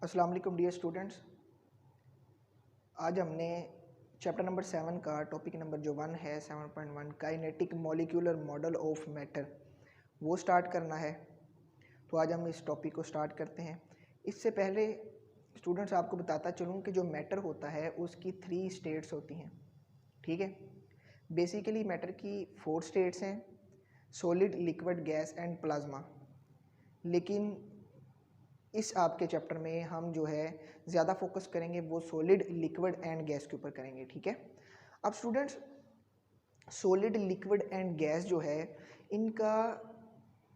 अस्सलाम वालेकुम dear students. आज हमने चैप्टर नंबर 7 का टॉपिक नंबर जो 1 है 7.1 kinetic molecular model of matter वो स्टार्ट करना है। तो आज हम इस टॉपिक को स्टार्ट करते हैं। इससे पहले स्टूडेंट्स आपको बताता चलूँ कि जो मैटर होता है उसकी 3 स्टेट्स होती हैं। ठीक है, बेसिकली मैटर की 4 स्टेट्स हैं, solid, liquid, gas and plasma. लेकिन इस आपके चैप्टर में हम जो है ज़्यादा फोकस करेंगे वो सॉलिड, लिक्विड एंड गैस के ऊपर करेंगे। ठीक है, अब students solid, liquid and gas जो है इनका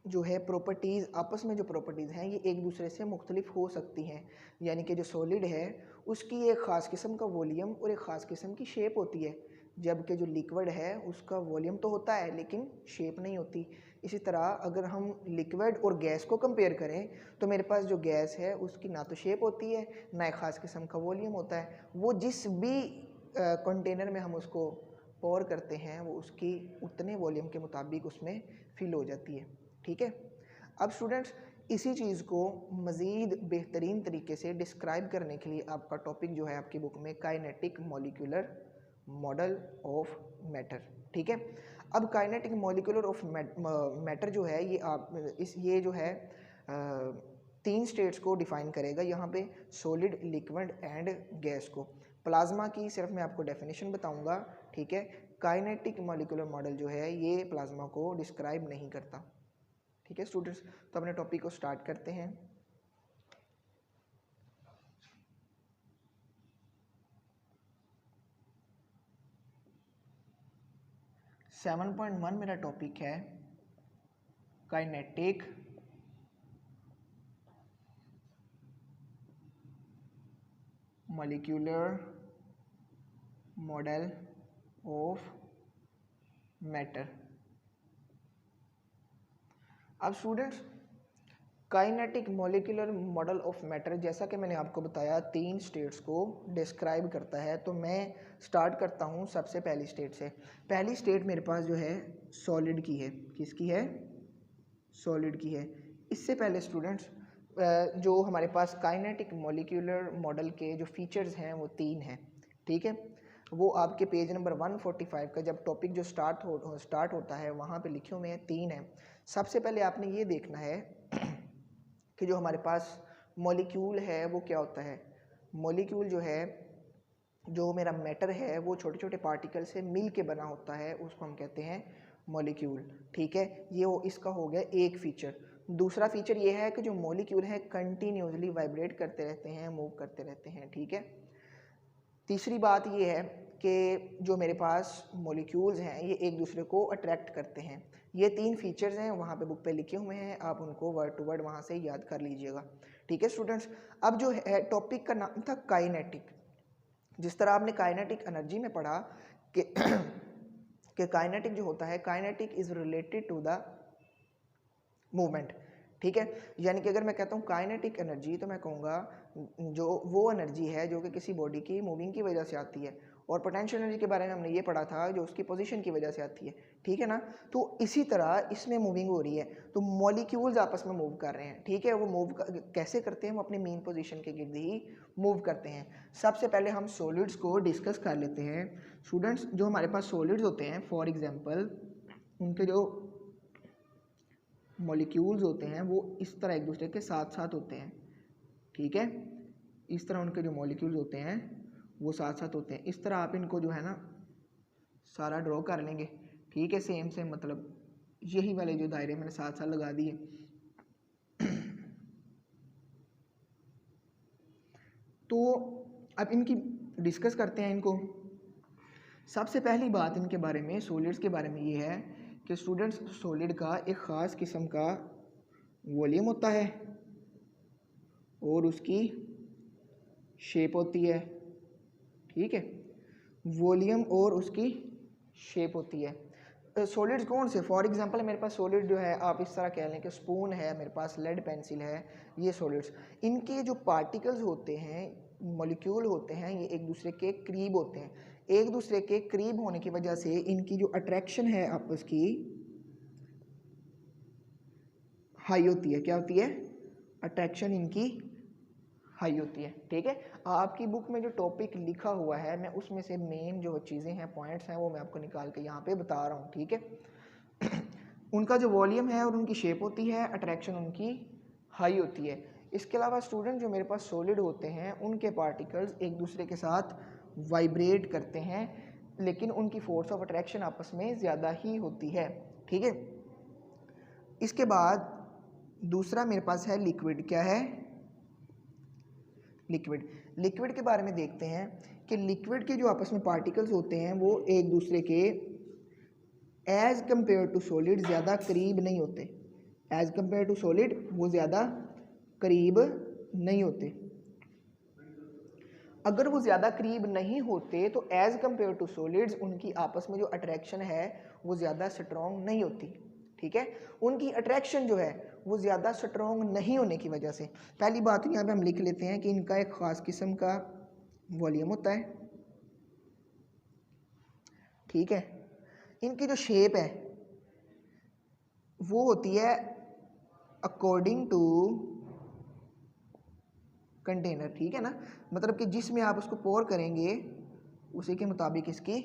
जो है प्रॉपर्टीज़, आपस में जो प्रॉपर्टीज़ हैं ये एक दूसरे से मुख्तलिफ हो सकती हैं। यानी कि जो सॉलिड है उसकी एक ख़ास किस्म का वॉल्यूम और एक ख़ास किस्म की शेप होती है, जबकि जो लिक्विड है उसका वॉल्यूम तो होता है लेकिन शेप नहीं होती। इसी तरह अगर हम लिक्विड और गैस को कंपेयर करें तो मेरे पास जो गैस है उसकी ना तो शेप होती है ना एक ख़ास किस्म का वॉल्यूम होता है। वो जिस भी कंटेनर में हम उसको पोर करते हैं वो उसकी उतने वॉल्यूम के मुताबिक उसमें फिल हो जाती है। ठीक है, अब स्टूडेंट्स इसी चीज़ को मज़ीद बेहतरीन तरीके से डिस्क्राइब करने के लिए आपका टॉपिक जो है आपकी बुक में kinetic molecular model of matter. ठीक है, अब काइनेटिक मॉलिक्यूलर ऑफ मैटर जो है ये जो है 3 स्टेट्स को डिफाइन करेगा यहाँ पे, सॉलिड, लिक्विड एंड गैस को। प्लाज्मा की सिर्फ मैं आपको डेफिनेशन बताऊंगा। ठीक है, काइनेटिक मॉलिक्यूलर मॉडल जो है ये प्लाज्मा को डिस्क्राइब नहीं करता। ठीक है स्टूडेंट्स, तो अपने टॉपिक को स्टार्ट करते हैं। सेवन पॉइंट वन मेरा टॉपिक है kinetic molecular model of matter. अब students kinetic molecular model of matter जैसा कि मैंने आपको बताया 3 स्टेट्स को डिस्क्राइब करता है। तो मैं स्टार्ट करता हूँ सबसे पहली स्टेट से। पहली स्टेट मेरे पास जो है सॉलिड की है। किसकी है? सॉलिड की है। इससे पहले स्टूडेंट्स जो हमारे पास काइनेटिक मॉलिक्यूलर मॉडल के जो फीचर्स हैं वो 3 हैं। ठीक है, वो आपके पेज नंबर 145 का जब टॉपिक जो स्टार्ट होता है वहाँ पे लिखे हुए हैं, 3 हैं। सबसे पहले आपने ये देखना है कि जो हमारे पास मॉलिक्यूल है वो क्या होता है। मॉलिक्यूल जो है, जो मेरा मैटर है वो छोटे छोटे पार्टिकल से मिल के बना होता है, उसको हम कहते हैं मॉलिक्यूल। ठीक है, इसका हो गया एक फीचर। दूसरा फीचर ये है कि जो मॉलिक्यूल है कंटिन्यूसली वाइब्रेट करते रहते हैं, मूव करते रहते हैं। ठीक है, तीसरी बात ये है कि जो मेरे पास मॉलिक्यूल्स हैं ये एक दूसरे को अट्रैक्ट करते हैं। ये 3 फीचर्स हैं, वहाँ पे बुक पे लिखे हुए हैं, आप उनको वर्ड टू वर्ड वहाँ से याद कर लीजिएगा। ठीक है स्टूडेंट्स, अब जो है टॉपिक का नाम था काइनेटिक। जिस तरह आपने काइनेटिक एनर्जी में पढ़ा कि कि काइनेटिक जो होता है, kinetic is related to the movement. ठीक है, यानी कि अगर मैं कहता हूँ काइनेटिक एनर्जी तो मैं कहूँगा जो वो एनर्जी है जो कि किसी बॉडी की मूविंग की वजह से आती है। और पोटेंशियल एनर्जी के बारे में हमने ये पढ़ा था जो उसकी पोजीशन की वजह से आती है। ठीक है ना, तो इसी तरह इसमें मूविंग हो रही है, तो मॉलिक्यूल्स आपस में मूव कर रहे हैं। ठीक है, वो कैसे करते हैं? वो अपने मेन पोजीशन के गिर्द ही मूव करते हैं। सबसे पहले हम सॉलिड्स को डिस्कस कर लेते हैं। स्टूडेंट्स जो हमारे पास सॉलिड्स होते हैं, फॉर एग्जाम्पल उनके जो मॉलिक्यूल्स होते हैं वो इस तरह एक दूसरे के साथ साथ होते हैं। ठीक है, इस तरह उनके जो मॉलिक्यूल्स होते हैं वो साथ साथ होते हैं। इस तरह आप इनको जो है ना सारा ड्रॉ कर लेंगे। ठीक है, सेम सेम, मतलब यही वाले जो दायरे मैंने साथ साथ लगा दिए। तो अब इनकी डिस्कस करते हैं इनको। सबसे पहली बात इनके बारे में, सॉलिड्स के बारे में ये है कि स्टूडेंट्स सॉलिड का एक ख़ास किस्म का वॉल्यूम होता है और उसकी शेप होती है। ठीक है, वॉल्यूम और उसकी शेप होती है। सॉलिड्स कौन से? फॉर एग्जांपल मेरे पास सॉलिड जो है आप इस तरह कह लें कि स्पून है, मेरे पास लेड पेंसिल है, ये सॉलिड्स। इनके जो पार्टिकल्स होते हैं, मॉलिक्यूल होते हैं, ये एक दूसरे के करीब होते हैं। एक दूसरे के करीब होने की वजह से इनकी जो अट्रैक्शन है आपस की हाई होती है। क्या होती है? अट्रैक्शन इनकी हाई होती है। ठीक है, आपकी बुक में जो टॉपिक लिखा हुआ है मैं उसमें से मेन जो चीज़ें हैं, पॉइंट्स हैं, वो मैं आपको निकाल के यहाँ पे बता रहा हूँ। ठीक है उनका जो वॉल्यूम है और उनकी शेप होती है, अट्रैक्शन उनकी हाई होती है। इसके अलावा स्टूडेंट जो मेरे पास सॉलिड होते हैं उनके पार्टिकल्स एक दूसरे के साथ वाइब्रेट करते हैं, लेकिन उनकी फोर्स ऑफ अट्रैक्शन आपस में ज़्यादा ही होती है। ठीक है, इसके बाद दूसरा मेरे पास है लिक्विड। क्या है? लिक्विड। लिक्विड के बारे में देखते हैं कि लिक्विड के जो आपस में पार्टिकल्स होते हैं वो एक दूसरे के एज कंपेयर टू सॉलिड ज़्यादा करीब नहीं होते। एज कंपेयर टू सॉलिड वो ज़्यादा करीब नहीं होते। अगर वो ज़्यादा करीब नहीं होते तो एज कंपेयर टू सॉलिड्स उनकी आपस में जो अट्रैक्शन है वो ज़्यादा स्ट्रॉन्ग नहीं होती। ठीक है, उनकी अट्रैक्शन जो है वो ज़्यादा स्ट्रॉन्ग नहीं होने की वजह से, पहली बात यहाँ पे हम लिख लेते हैं कि इनका एक ख़ास किस्म का वॉल्यूम होता है। ठीक है, इनकी जो शेप है वो होती है अकॉर्डिंग टू कंटेनर। ठीक है ना, मतलब कि जिसमें आप उसको पोर करेंगे उसी के मुताबिक इसकी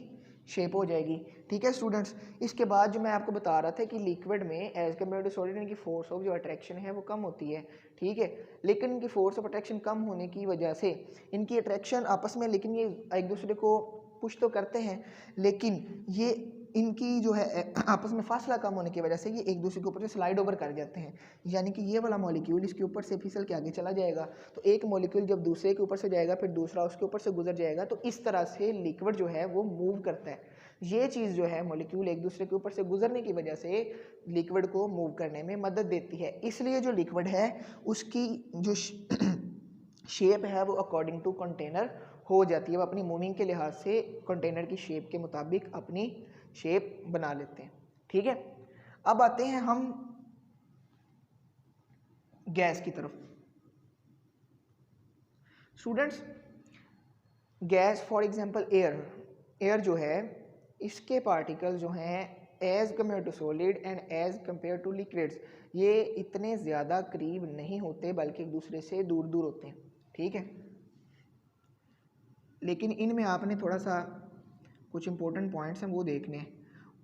शेप हो जाएगी। ठीक है स्टूडेंट्स, इसके बाद जो मैं आपको बता रहा था कि लिक्विड में एज कम्पेयर टू सॉलिड इनकी फोर्स ऑफ जो अट्रैक्शन है वो कम होती है। ठीक है, लेकिन इनकी फोर्स ऑफ अट्रैक्शन कम होने की वजह से इनकी अट्रैक्शन आपस में, लेकिन ये एक दूसरे को पुश तो करते हैं, लेकिन ये इनकी जो है आपस में फासला कम होने की वजह से ये एक दूसरे के ऊपर से स्लाइड ओवर कर जाते हैं। यानी कि ये वाला मॉलिक्यूल इसके ऊपर से फिसल के आगे चला जाएगा, तो एक मॉलिक्यूल जब दूसरे के ऊपर से जाएगा फिर दूसरा उसके ऊपर से गुजर जाएगा, तो इस तरह से लिक्विड जो है वो मूव करता है। ये चीज़ जो है मॉलिक्यूल एक दूसरे के ऊपर से गुजरने की वजह से लिक्विड को मूव करने में मदद देती है। इसलिए जो लिक्विड है उसकी जो शेप है वो अकॉर्डिंग टू कंटेनर हो जाती है। वो अपनी मूविंग के लिहाज से कंटेनर की शेप के मुताबिक अपनी शेप बना लेते हैं। ठीक है, अब आते हैं हम गैस की तरफ। Students, gas for example air जो है इसके पार्टिकल जो हैं as compared to solid and as compared to liquids ये इतने ज़्यादा करीब नहीं होते, बल्कि एक दूसरे से दूर दूर होते हैं। ठीक है, लेकिन इनमें आपने थोड़ा सा कुछ इंपॉर्टेंट पॉइंट्स हैं वो देखने हैं,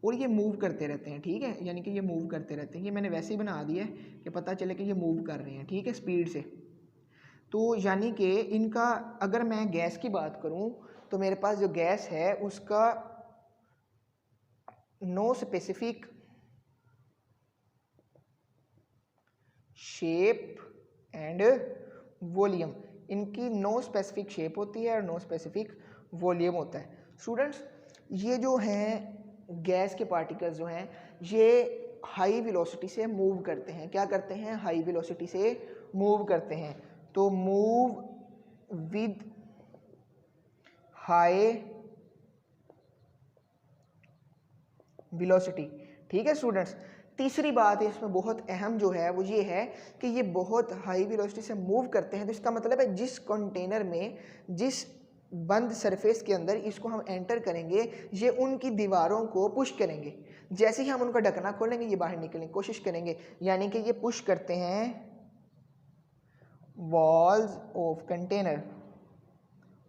और ये मूव करते रहते हैं। ठीक है, यानी कि ये मूव करते रहते हैं। ये मैंने वैसे ही बना दिया है कि पता चले कि ये मूव कर रहे हैं। ठीक है, स्पीड से। तो यानी कि इनका, अगर मैं गैस की बात करूं तो मेरे पास जो गैस है उसका no specific shape and volume, इनकी नो स्पेसिफिक शेप होती है और नो स्पेसिफिक वॉल्यूम होता है। स्टूडेंट्स, ये जो हैं गैस के पार्टिकल्स जो हैं ये हाई वेलोसिटी से मूव करते हैं। क्या करते हैं? हाई वेलोसिटी से मूव करते हैं। तो मूव विद हाई वेलोसिटी। ठीक है स्टूडेंट्स, तीसरी बात है इसमें बहुत अहम जो है वो ये है कि ये बहुत हाई वेलोसिटी से मूव करते हैं। तो इसका मतलब है जिस कंटेनर में, जिस बंद सरफेस के अंदर इसको हम एंटर करेंगे ये उनकी दीवारों को पुश करेंगे। जैसे ही हम उनका ढकना खोलेंगे ये बाहर निकलने की कोशिश करेंगे, यानी कि ये पुश करते हैं वॉल्स ऑफ कंटेनर,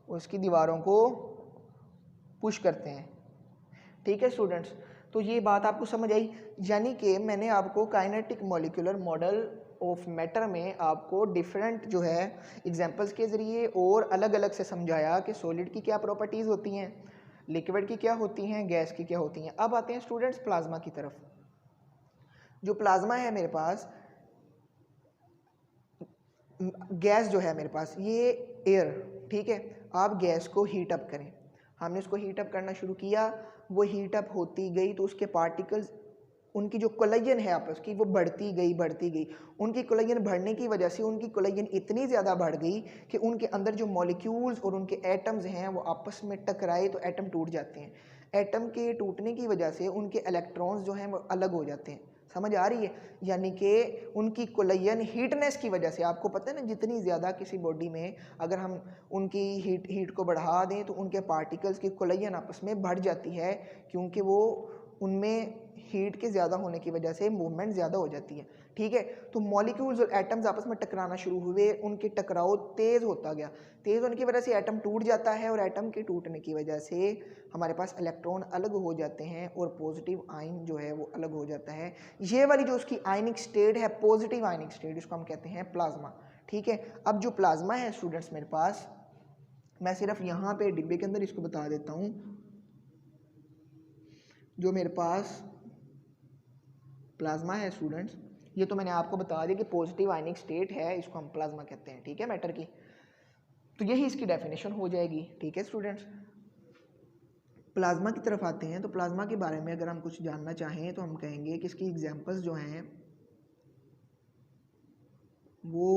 उसकी दीवारों को पुश करते हैं। ठीक है स्टूडेंट्स, तो ये बात आपको समझ आई। यानी कि मैंने आपको kinetic molecular model of matter में आपको डिफरेंट जो है एग्जांपल्स के ज़रिए और अलग अलग से समझाया कि सॉलिड की क्या प्रॉपर्टीज़ होती हैं, लिक्विड की क्या होती हैं, गैस की क्या होती हैं। अब आते हैं स्टूडेंट्स प्लाज्मा की तरफ। जो प्लाज्मा है मेरे पास, गैस जो है मेरे पास ये एयर। ठीक है, आप गैस को हीट अप करें, हमने उसको हीट अप करना शुरू किया, वो हीट अप होती गई तो उसके पार्टिकल्स, उनकी जो कोलिजन है आपस की वो बढ़ती गई। उनकी कोलिजन बढ़ने की वजह से उनकी कोलिजन इतनी ज़्यादा बढ़ गई कि उनके अंदर जो मॉलिक्यूल्स और उनके एटम्स हैं वो आपस में टकराए तो एटम टूट जाते हैं। एटम के टूटने की वजह से उनके इलेक्ट्रॉन्स जो हैं वो अलग हो जाते हैं। समझ आ रही है? यानी कि उनकी कोलिजन हीटनेस की वजह से, आपको पता है ना जितनी ज़्यादा किसी बॉडी में अगर हम उनकी हीट को बढ़ा दें तो उनके पार्टिकल्स की कोलिजन आपस में बढ़ जाती है, क्योंकि वो उनमें हीट के ज़्यादा होने की वजह से मूवमेंट ज़्यादा हो जाती है। ठीक है। तो मॉलिक्यूल्स और एटम्स आपस में टकराना शुरू हुए, उनके टकराव तेज होता गया, तेज होने की वजह से एटम टूट जाता है और एटम के टूटने की वजह से हमारे पास इलेक्ट्रॉन अलग हो जाते हैं और पॉजिटिव आयन जो है वो अलग हो जाता है। ये वाली जो उसकी आयनिक स्टेट है, पॉजिटिव आयनिक स्टेट, इसको हम कहते हैं प्लाज्मा। ठीक है। अब जो प्लाज्मा है स्टूडेंट्स मेरे पास, मैं सिर्फ यहाँ पे डिब्बे के अंदर इसको बता देता हूँ, जो मेरे पास प्लाज्मा है स्टूडेंट्स, ये तो मैंने आपको बता दिया कि पॉजिटिव आयनिक स्टेट है, इसको हम प्लाज्मा कहते हैं। ठीक है, मैटर की। तो यही इसकी डेफिनेशन हो जाएगी। ठीक है स्टूडेंट्स, प्लाज्मा की तरफ आते हैं। तो प्लाज्मा के बारे में अगर हम कुछ जानना चाहें तो हम कहेंगे कि इसकी एग्जांपल्स जो हैं वो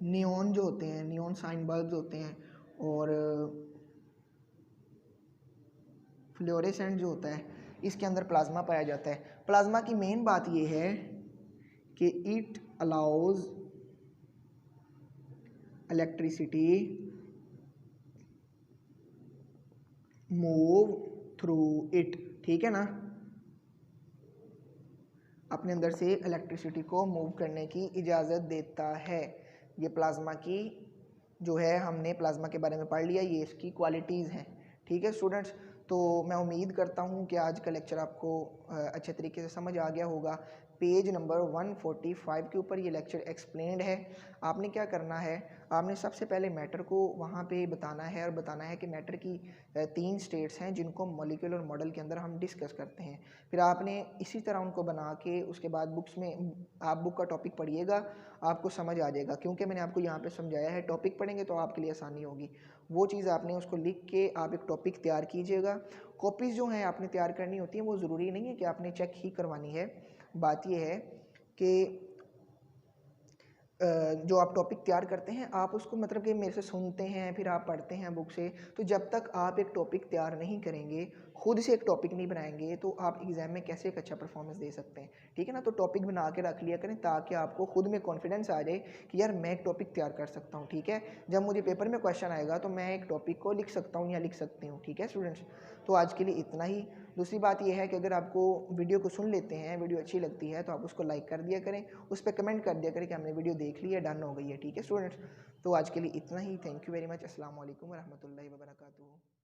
नियॉन जो होते हैं, नियॉन साइन बल्ब्स होते हैं, और फ्लोरेसेंट जो होता है, इसके अंदर प्लाज्मा पाया जाता है। प्लाज्मा की मेन बात ये है कि it allows electricity move through it. ठीक है ना, अपने अंदर से इलेक्ट्रिसिटी को मूव करने की इजाज़त देता है। ये प्लाज्मा की जो है, हमने प्लाज्मा के बारे में पढ़ लिया, ये इसकी क्वालिटीज़ हैं। ठीक है स्टूडेंट्स, तो मैं उम्मीद करता हूँ कि आज का लेक्चर आपको अच्छे तरीके से समझ आ गया होगा। पेज नंबर 145 के ऊपर ये लेक्चर एक्सप्लेन्ड है। आपने क्या करना है, आपने सबसे पहले मैटर को वहाँ पे बताना है और बताना है कि मैटर की 3 स्टेट्स हैं जिनको मॉलिक्यूलर मॉडल के अंदर हम डिस्कस करते हैं। फिर आपने इसी तरह उनको बना के उसके बाद बुक्स में आप बुक का टॉपिक पढ़िएगा, आपको समझ आ जाएगा। क्योंकि मैंने आपको यहाँ पे समझाया है, टॉपिक पढ़ेंगे तो आपके लिए आसानी होगी। वो चीज़ आपने उसको लिख के आप एक टॉपिक तैयार कीजिएगा। कॉपीज़ जो हैं आपने तैयार करनी होती हैं, वो ज़रूरी नहीं है कि आपने चेक ही करवानी है। बात यह है कि जो आप टॉपिक तैयार करते हैं, आप उसको मतलब कि मेरे से सुनते हैं, फिर आप पढ़ते हैं बुक से, तो जब तक आप एक टॉपिक तैयार नहीं करेंगे, खुद से एक टॉपिक नहीं बनाएंगे, तो आप एग्ज़ाम में कैसे एक अच्छा परफॉर्मेंस दे सकते हैं। ठीक है ना, तो टॉपिक बना के रख लिया करें ताकि आपको खुद में कॉन्फिडेंस आ जाए कि यार मैं एक टॉपिक तैयार कर सकता हूँ। ठीक है, जब मुझे पेपर में क्वेश्चन आएगा तो मैं एक टॉपिक को लिख सकता हूँ या लिख सकती हूँ। ठीक है स्टूडेंट्स, तो आज के लिए इतना ही। दूसरी बात यह है कि अगर आपको वीडियो को सुन लेते हैं, वीडियो अच्छी लगती है, तो आप उसको लाइक कर दिया करें, उस पर कमेंट कर दिया करें कि हमने वीडियो देख ली है, डन हो गई है। ठीक है स्टूडेंट्स, तो आज के लिए इतना ही। Thank you very much. अस्सलाम वालेकुम रहमतुल्लाहि व बरकातुहू।